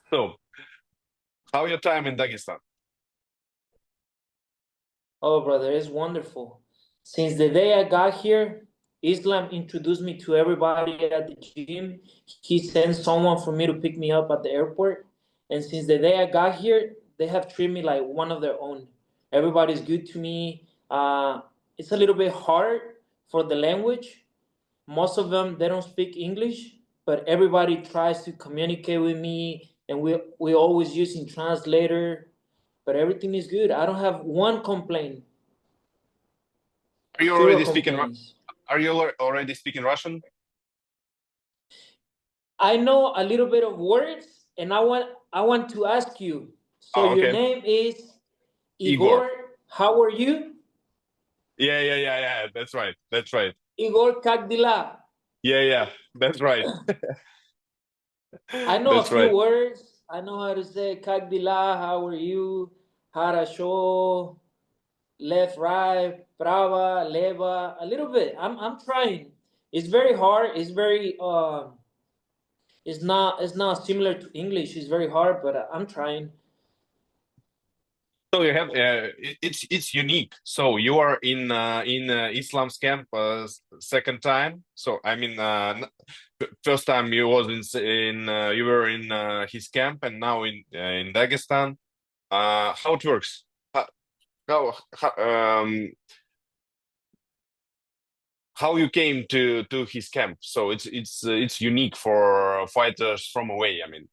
So, how your time in Dagestan? Oh, brother, it's wonderful. Since the day I got here, Islam introduced me to everybody at the gym. He sent someone for me to pick me up at the airport. And since the day I got here, they have treated me like one of their own. Everybody's good to me. It's a little bit hard for the language. Most of them, they don't speak English, but everybody tries to communicate with me, and we always using translator, but everything is good. I don't have one complaint. Are you Zero already speaking? complaints. Are you already speaking Russian? I know a little bit of words, and I want to ask you. So Oh, your okay. name is Igor. Igor. How are you? Yeah. That's right. That's right. Igor Kagdila. Yeah. That's right. I know a That's few right. words. I know how to say Kagdila. How are you? Harasho. Left, right, prava, leva, a little bit. I'm trying. It's very hard. It's not similar to English. It's very hard, but I'm trying. So you have it's unique. So you are in Islam's camp second time. So I mean, first time you was in you were in his camp, and now in Dagestan. How it works? How how you came to his camp? So it's unique for fighters from away. I mean,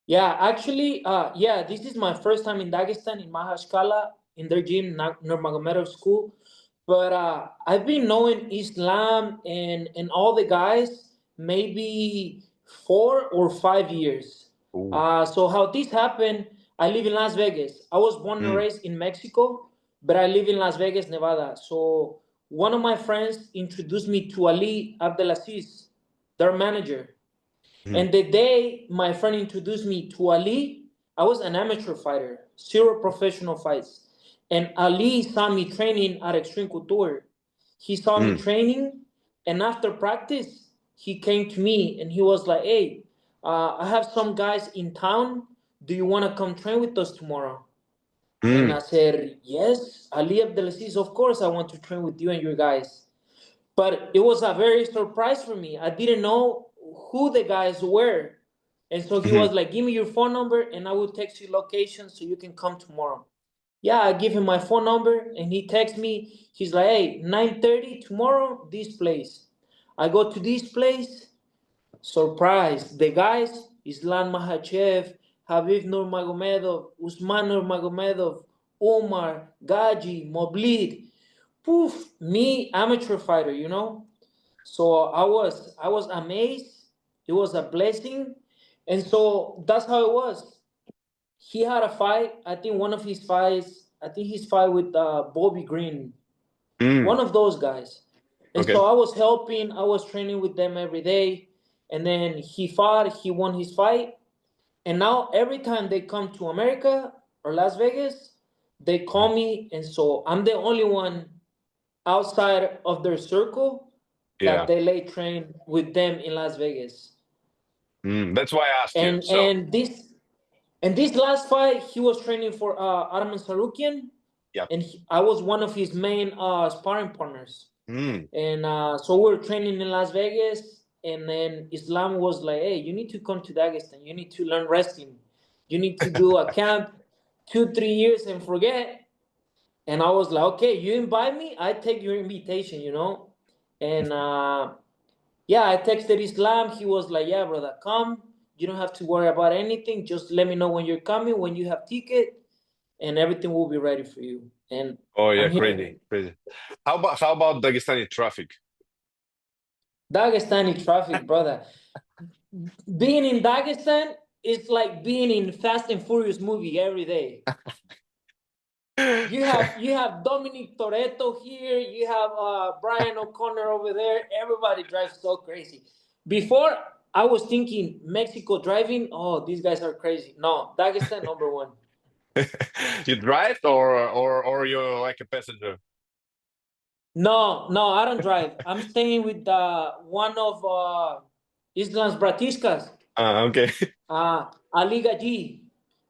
Yeah, actually, yeah, this is my first time in Dagestan in Mahashkala in their gym, Nurmagomedov school. But I've been knowing Islam and all the guys maybe 4 or 5 years. ooh. So how this happened? I live in Las Vegas. I was born and Mm, raised in Mexico, but I live in Las Vegas, Nevada. So one of my friends introduced me to Ali Abdelaziz, their manager. mm, And the day my friend introduced me to Ali, I was an amateur fighter, zero professional fights. And Ali saw me training at Extreme Couture. He saw me mm, training, and after practice, he came to me and he was like, "Hey, I have some guys in town. Do you want to come train with us tomorrow?" And mm. I said, "Yes, Ali Abdelaziz, of course I want to train with you and your guys." But it was a very surprise for me. I didn't know who the guys were. And so he Mhm. was like, "Give me your phone number and I will text you location so you can come tomorrow." Yeah, I give him my phone number and he texts me. He's like, "Hey, 9:30 tomorrow, this place." I go to this place, surprise. The guys, Islam Makachev, Habib Nurmagomedov, Usman Nurmagomedov, Omar, Gaji, Moblid. Poof, me, amateur fighter, you know? So I was amazed. It was a blessing. And so that's how it was. He had a fight. I think one of his fights, I think his fight with Bobby Green, Mm. one of those guys. And Okay. so I was helping, I was training with them every day. And then he fought, he won his fight. And now every time they come to America or Las Vegas, they call me. And so I'm the only one outside of their circle that Yeah. they lay train with them in Las Vegas. That's why I asked you. And So, and this and this last fight, he was training for Arman Sarukian, yeah. and I was one of his main sparring partners. Mm. And so we were training in Las Vegas, and then Islam was like, "Hey, you need to come to Dagestan. You need to learn wrestling. You need to do a camp, 2 3 years, and forget." And I was like, "Okay, you invite me, I take your invitation, you know." And yeah, I texted Islam. He was like, "Yeah, brother, come. You don't have to worry about anything. Just let me know when you're coming, when you have ticket, and everything will be ready for you." And Oh yeah, I'm crazy, here. crazy. How about Dagestani traffic? Dagestani traffic, brother. Being in Dagestan is like being in Fast and Furious movie every day. You have Dominic Toretto here. You have Brian O'Connor over there. Everybody drives so crazy. Before I was thinking Mexico driving. Oh, these guys are crazy. No, Dagestan number one. You drive or you're like a passenger? No, no, I don't drive. I'm staying with one of Islam's Bratiskas. Okay. Aliga G.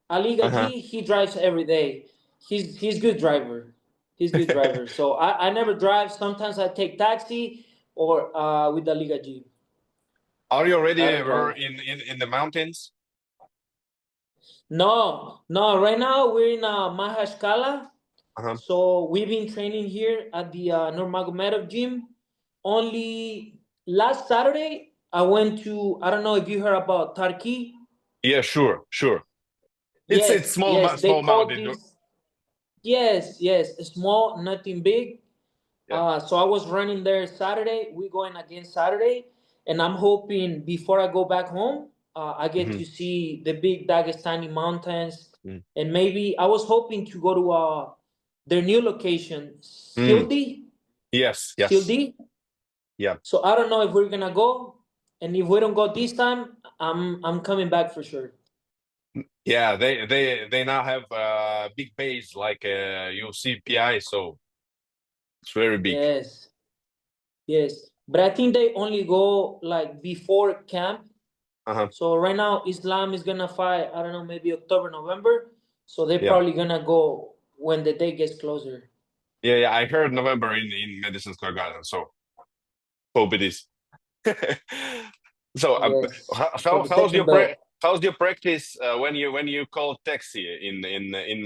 Aliga Uh-huh. G, he drives every day. He's good driver. He's good driver. So I never drive. Sometimes I take taxi or with the Liga G. Are you already I don't were drive. in the mountains? No, no. Right now we're in Mahashkala. Uh-huh. So we've been training here at the Nurmagomedov gym. Only last Saturday I went to. I don't know if you heard about Tarki. Yeah, sure, sure. It's Yes, small yes. They small call mountain. this. Yes, yes. Small, nothing big. Yeah. So I was running there Saturday. We going again Saturday, and I'm hoping before I go back home, I get Hmm. to see the big Dagestani mountains, Mm. and maybe I was hoping to go to their new location, Mm. Sildi, Yes, yes. Sildi. Yeah. So I don't know if we're gonna go, and if we don't go this time, I'm coming back for sure. Yeah, they now have big base like UFC PI, so it's very big. Yes, yes. But I think they only go like before camp. Uh-huh. So right now, Islam is gonna fight. I don't know, maybe October, November. So they're Yeah. probably gonna go when the day gets closer. Yeah, yeah. I heard November in Madison Square Garden, so hope it is. So Yes, for how the second belt. how's your practice when you call taxi in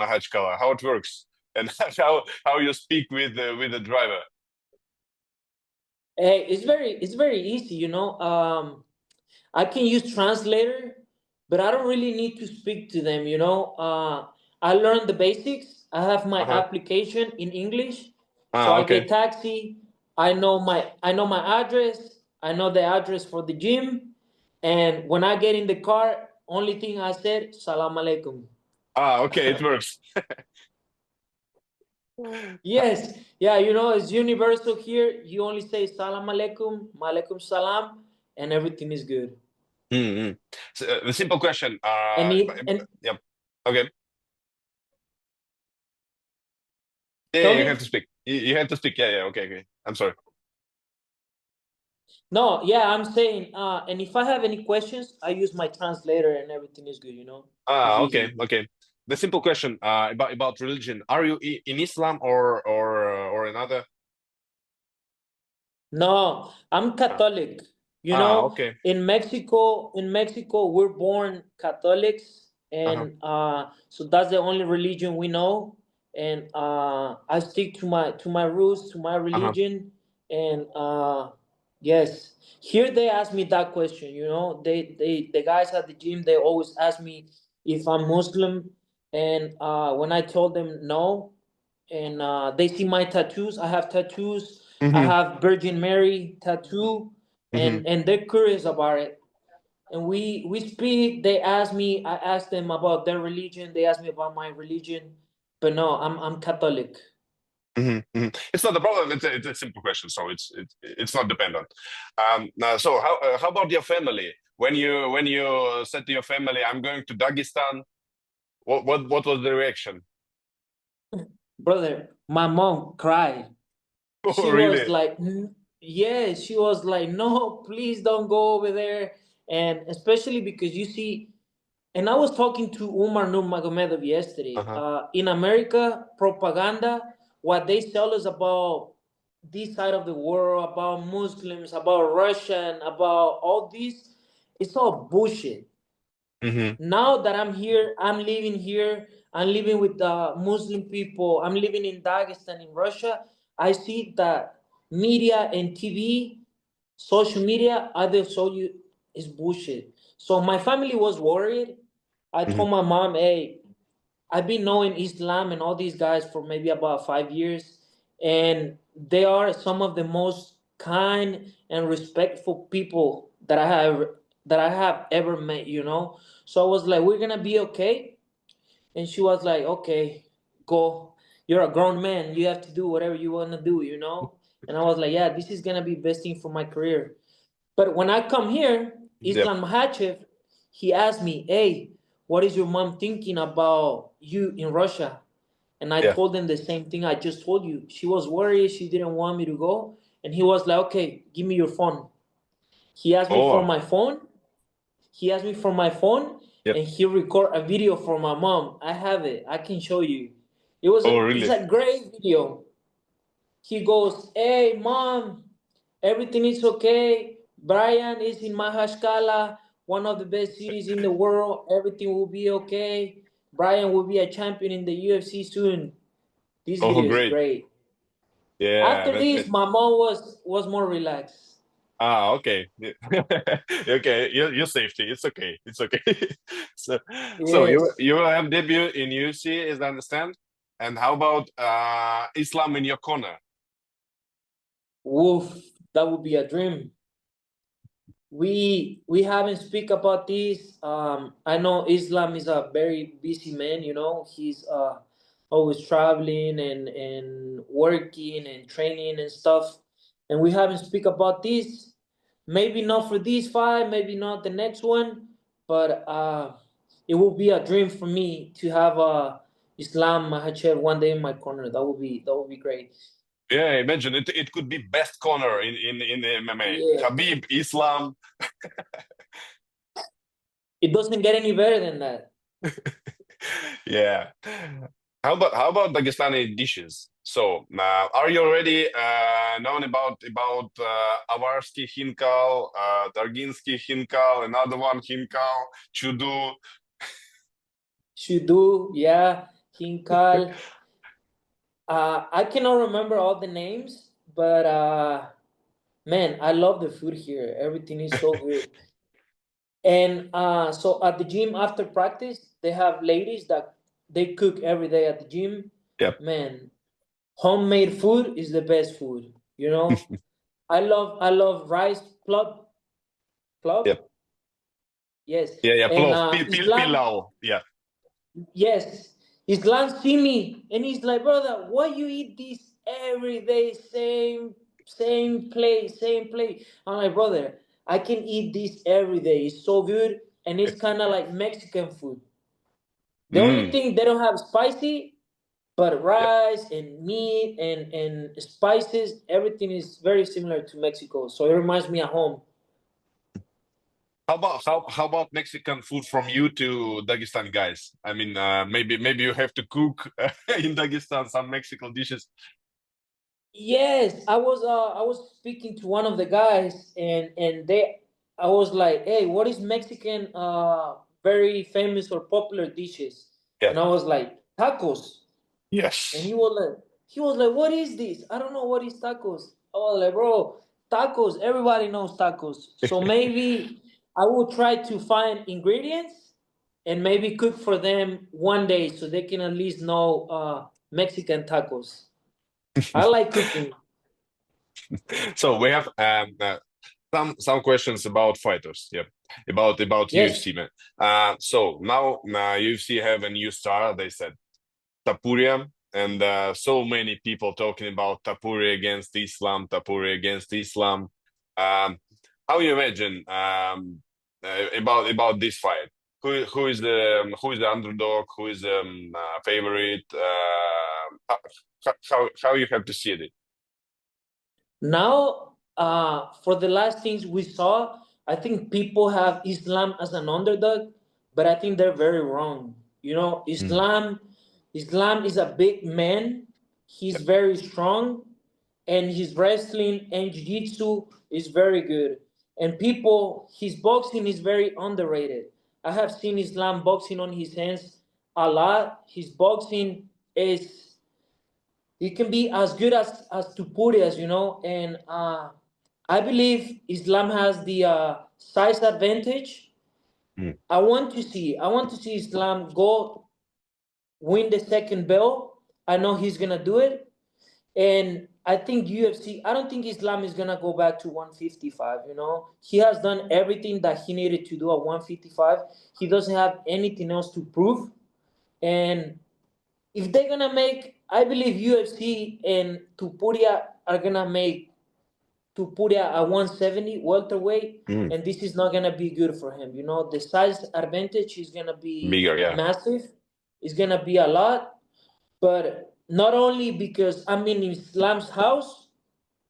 Mahachkala? How it works and how you speak with the driver? Hey, it's very easy. I can use translator, but I don't really need to speak to them. I learned the basics. I have my Uh-huh. application in English, so Ah, I okay. get taxi. I know my address. I know the address for the gym, and when I get in the car, only thing I said, "Salam alaikum." Ah, okay. It works. Yes, yeah, it's universal here. You only say "Salam alaikum," "Malaikum salam," and everything is good. Mm-hmm. So, the simple question. And it, and Yep. Okay. Yeah, tell yeah, you have to me. speak. You have to speak. Yeah, yeah. Okay, okay. I'm sorry. No, yeah, I'm saying, and if I have any questions, I use my translator and everything is good, It's Ah, okay, easy. okay. The simple question about religion. Are you in Islam or another? No, I'm Ah, Catholic. okay. In Mexico, we're born Catholics, Uh-huh. and so that's the only religion we know. And I stick to my roots, to my Uh-huh. religion, and yes, here they ask me that question. The guys at the gym, they always ask me if I'm Muslim, and when I told them no, and they see my tattoos. I have tattoos. I Mm-hmm. have Virgin Mary tattoo, Mm-hmm. and they're curious about it. And we speak. They ask me. I ask them about their religion. They ask me about my religion. But no, I'm Catholic. Mm-hmm. Hmm. It's not a problem. It's a simple question, so it's not dependent. Now, so how about your family? When you said to your family, "I'm going to Dagestan," what was the reaction? Brother, my mom cried. Oh, She was really? like, yeah, she was like, no, please don't go over there. And especially because you see, and I was talking to Umar Nurmagomedov yesterday. Uh-huh. In America, propaganda, what they sell us about this side of the world, about Muslims, about Russian, about all this, it's all bullshit. Mm-hmm. Now that I'm here, I'm living here, I'm living with the Muslim people, I'm living in Dagestan, in Russia. I see that media and TV, social media, either show you is bullshit. So my family was worried. I Mm-hmm. told my mom, hey, I've been knowing Islam and all these guys for maybe about 5 years, and they are some of the most kind and respectful people that I have ever met. So I was like, we're gonna be okay, and she was like, okay, go. You're a grown man. You have to do whatever you wanna do. And I was like, yeah, this is gonna be best thing for my career. But when I come here, Yep. Islam Mahachev, he asked me, hey, what is your mom thinking about you in Russia? And I Yeah. told him the same thing I just told you. She was worried. She didn't want me to go. And he was like, okay, give me your phone. He asked me for Oh. my phone. He asked me for my phone, Yep. and he record a video for my mom. I have it. I can show you. Oh, It's really? a great video. He goes, "Hey, mom, everything is okay. Bryan is in Mahashkala, one of the best cities in the world. Everything will be okay. Bryan will be a champion in the UFC soon." This Oh, video is great. great. Yeah, After this, my mom was more relaxed. okay. Okay, your safety. It's okay. It's okay. So, Yes. you will have debut in UFC, as I understand. And how about Islam in your corner? Woof, that would be a dream. We haven't speak about this. I know Islam is a very busy man. You know, he's always traveling and working and training and stuff. And we haven't speak about this. Maybe not for this fight. Maybe not the next one. But it will be a dream for me to have Islam Mahachev one day in my corner. That would be great. Yeah, imagine it. It could be best corner in the MMA. Yeah, Khabib, Islam. it doesn't get any better than that. Yeah. How about Dagestani dishes? So, are you already known about avarski hinkal, darginski hinkal, another one hinkal, chudu? Shudu, yeah, Hinkal. I cannot remember all the names, but man, I love the food here. Everything is so good. And so at the gym after practice, they have ladies that they cook every day at the gym. Yep. Man, homemade food is the best food. You know, I love rice plug. Yep. Yes, Yeah, yeah. and Plov, Islam. pilau. Yeah. Yes, Islam see me and he's like, brother, why you eat this every day, same place, same place? I'm like, brother, I can eat this every day. It's so good, and it's kind of like Mexican food. The only Mm. thing they don't have spicy, but Yep. rice and meat and spices, everything is very similar to Mexico. So it reminds me of home. How about Mexican food from you to Dagestan guys? I mean, maybe you have to cook in Dagestan some Mexican dishes. Yes, I was speaking to one of the guys and they I was like, "Hey, what is Mexican very famous or popular dishes?" Yeah. And I was like, "Tacos." And Yes. he was like, "What is this? I don't know what is tacos." I was like, "Bro, tacos, everybody knows tacos." So maybe I will try to find ingredients and maybe cook for them one day so they can at least know Mexican tacos. I like cooking. So we have some questions about fighters. Yep. About Yes. UFC, man. So now UFC have a new star. They said Tapuria, and so many people talking about Tapuria against Islam, Tapuria against Islam. How you imagine about this fight? Who is the underdog? Who is the favorite? How you have to see it? Now, for the last things we saw, I think people have Islam as an underdog, but I think they're very wrong. You know, Mm. Islam is a big man. He's Yep. very strong, and his wrestling and jiu-jitsu is very good. And his boxing is very underrated. I have seen Islam boxing on his hands a lot. His boxing is it can be as good as Tupurias, and I believe Islam has the size advantage. Mm. I want to see Islam go win the second belt. I know he's gonna do it, and I think UFC. I don't think Islam is gonna go back to 155. He has done everything that he needed to do at 155. He doesn't have anything else to prove, and if they're gonna make, I believe UFC and Tupuria are gonna make Tupuria a 170 welterweight, Mm. and this is not gonna be good for him. The size advantage is gonna be Bigger, yeah. massive. It's gonna be a lot, but not only because I'm in Islam's house.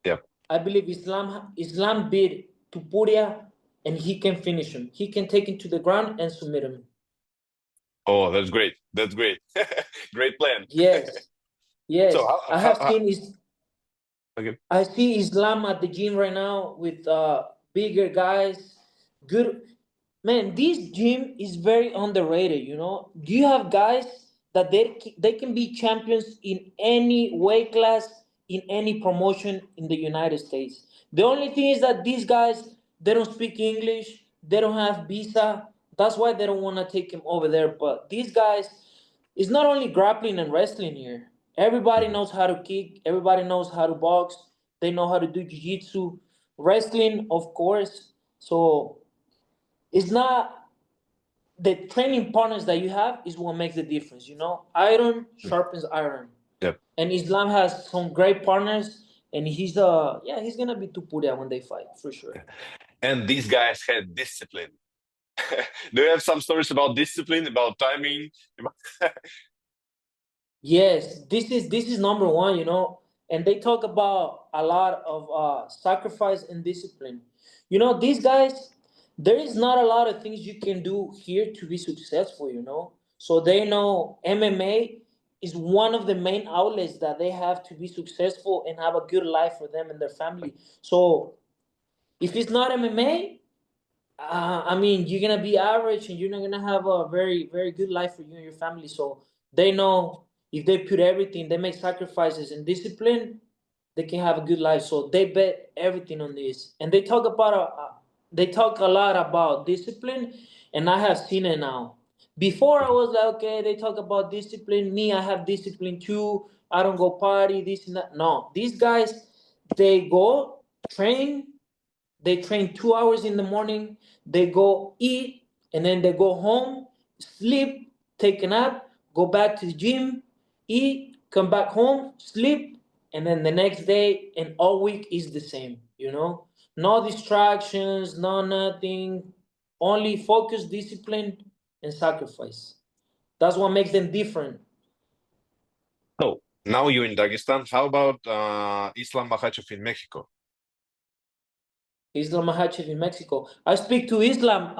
Yep. I believe Islam beat Tupuria and he can finish him. He can take him to the ground and submit him. Oh, that's great. That's great. Great plan. Yes, yes. So I have seen his. okay. I see Islam at the gym right now with bigger guys. Good man. This gym is very underrated. You know, do you have guys that they can be champions in any weight class in any promotion in the United States? The only thing is that these guys they don't speak English. They don't have visa. That's why they don't want to take him over there. But these guys, it's not only grappling and wrestling here. Everybody Mhm. knows how to kick. Everybody knows how to box. They know how to do jiu-jitsu, wrestling, of course. So it's not the training partners that you have is what makes the difference. You know, iron sharpens iron, Yep. and Islam has some great partners, and he's yeah, he's gonna be Tupuria when they fight for sure. And these guys had discipline. Do you have some stories about discipline, about timing? Yes, this is number one, you know, and they talk about a lot of sacrifice and discipline. You know, these guys, there is not a lot of things you can do here to be successful, you know. So they know MMA is one of the main outlets that they have to be successful and have a good life for them and their family. So if it's not MMA, I mean, you're gonna be average, and you're not gonna have a very, very good life for you and your family. So they know if they put everything, they make sacrifices and discipline, they can have a good life. So they bet everything on this, and they talk a lot about discipline, and I have seen it now. Before I was like, okay, they talk about discipline. Me, I have discipline too. I don't go party, this and that. No, these guys, they go train, they train 2 hours in the morning, they go eat, and then they go home, sleep, take a nap, go back to the gym, eat, come back home, sleep, and then the next day and all week is the same, you know? No distractions, no nothing, only focus, discipline, and sacrifice. That's what makes them different. So now you're in Dagestan. How about Islam Makachev in Mexico? Islam Mahachев in Mexico. I speak to Islam.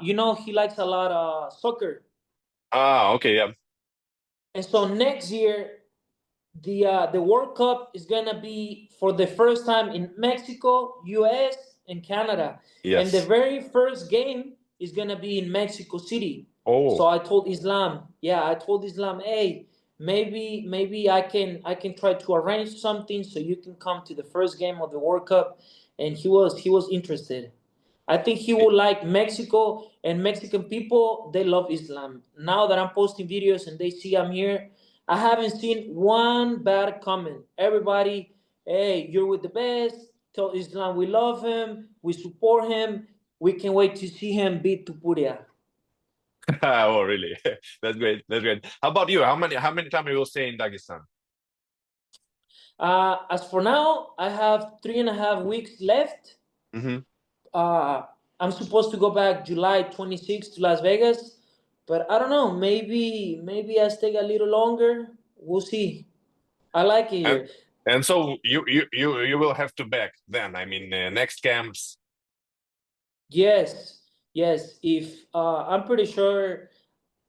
You know, he likes a lot soccer. Ah, okay, yeah. And so next year, the World Cup is gonna be for the first time in Mexico, US, and Canada. And the Yes. very first game is gonna be in Mexico City. So Oh, I told Islam, yeah, I told Islam, hey, maybe I can try to arrange something so you can come to the first game of the World Cup. And he was interested. I think he will like Mexico, and Mexican people, they love Islam. Now that I'm posting videos and they see I'm here, I haven't seen one bad comment. Everybody, hey, you're with the best. Tell Islam we love him, we support him. We can wait to see him beat Tupuria. oh, really? That's great. That's great. How about you? How many times you will stay in Dagestan? As for now, I have 3.5 weeks left. Hmm. uh, I'm supposed to go back July 26th to Las Vegas, but I don't know. Maybe I stay a little longer. We'll see. I like it And here. and so you will have to back then. I mean, next camps. Yes, yes. If I'm pretty sure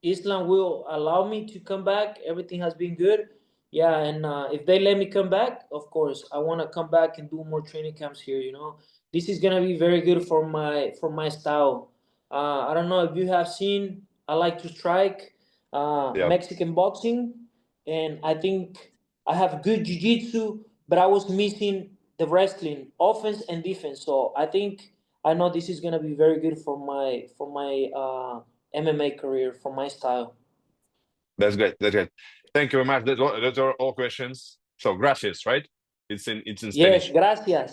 Islam will allow me to come back. Everything has been good. Yeah, and if they let me come back, of course, I want to come back and do more training camps here. You know, this is gonna be very good for my style. I don't know if you have seen. I like to strike Yeah, Mexican boxing, and I think I have good jiu-jitsu, but I was missing the wrestling, offense and defense. So I know this is gonna be very good for my MMA career for my style. that's great. That's great. Thank you very much. Those are all questions. So gracias, right? It's in Yes, Spanish. gracias.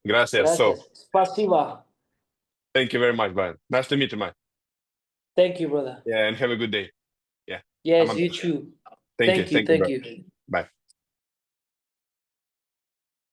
Gracias. So Gracias. Spasiba. thank you very much, Brian. Nice to meet you, man. Thank you, brother. Yeah, and have a good day. Yeah. I'm Yes, on. you too. Thank you. Thank you. Thank you, Thank bro. you. Bye.